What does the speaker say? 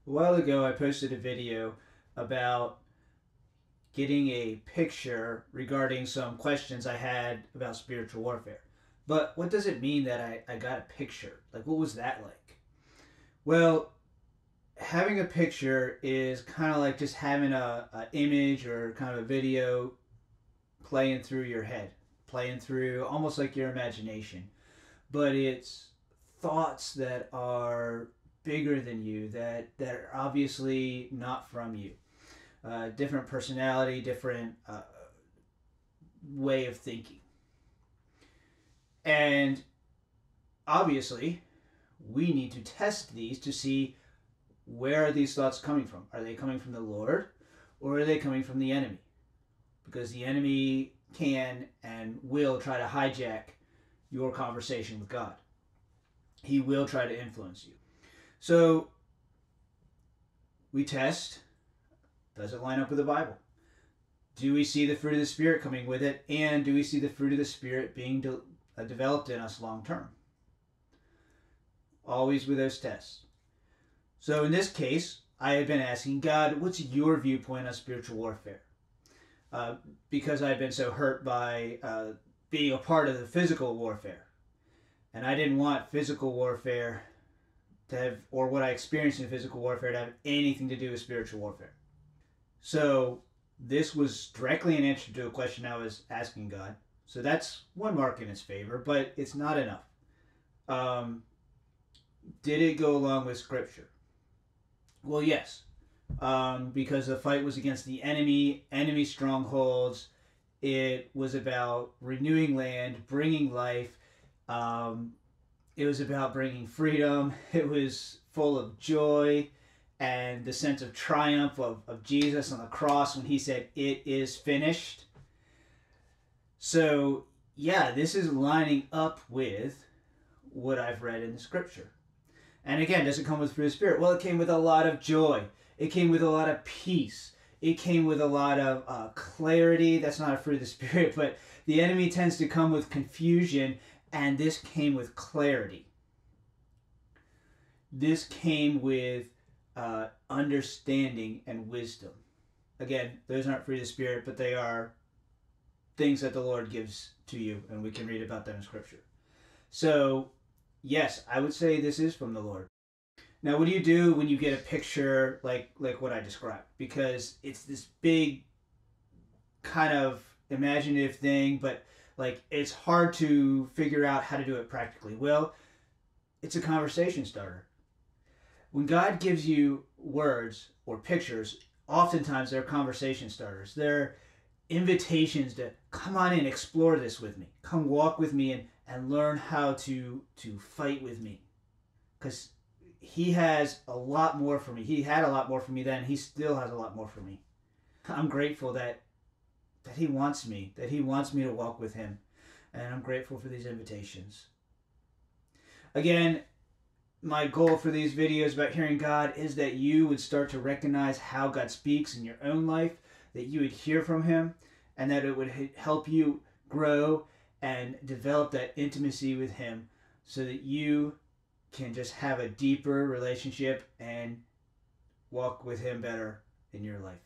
A while ago, I posted a video about getting a picture regarding some questions I had about spiritual warfare. But what does it mean that I got a picture? Like, what was that like? Well, having a picture is kind of like just having a image or kind of a video playing through your head, playing through almost like your imagination. But it's thoughts that are bigger than you, that are obviously not from you. Different personality, different way of thinking. And obviously, we need to test these to see where are these thoughts coming from. Are they coming from the Lord or are they coming from the enemy? Because the enemy can and will try to hijack your conversation with God. He will try to influence you. So we test, does it line up with the Bible? Do we see the fruit of the Spirit coming with it? And do we see the fruit of the Spirit being developed in us long term? Always with those tests. So in this case, I had been asking God, what's your viewpoint on spiritual warfare? Uh, because I've been so hurt by being a part of the physical warfare. And I didn't want physical warfare to have, or what I experienced in physical warfare, to have anything to do with spiritual warfare. So this was directly an answer to a question I was asking God. So that's one mark in his favor, but it's not enough. Um, did it go along with Scripture? Well, yes, because the fight was against the enemy strongholds. It was about renewing land, bringing life. Um, it was about bringing freedom. It was full of joy and the sense of triumph of Jesus on the cross when he said, "It is finished." So, yeah, this is lining up with what I've read in the scripture. And again, does it come with fruit of the Spirit? Well, it came with a lot of joy. It came with a lot of peace. It came with a lot of clarity. That's not a fruit of the Spirit, but the enemy tends to come with confusion, and this came with clarity. This came with understanding and wisdom. Again, those aren't fruit of the Spirit, but they are things that the Lord gives to you, and we can read about them in Scripture. So, yes, I would say this is from the Lord. Now, what do you do when you get a picture like what I described? Because it's this big kind of imaginative thing, but like it's hard to figure out how to do it practically. Well, it's a conversation starter. When God gives you words or pictures, oftentimes they're conversation starters. They're invitations to come on in, explore this with me. Come walk with me and learn how to fight with me. Because he has a lot more for me. He had a lot more for me then. He still has a lot more for me. I'm grateful that he wants me, that he wants me to walk with him. And I'm grateful for these invitations. Again, my goal for these videos about hearing God is that you would start to recognize how God speaks in your own life, that you would hear from him, and that it would help you grow and develop that intimacy with him so that you can just have a deeper relationship and walk with him better in your life.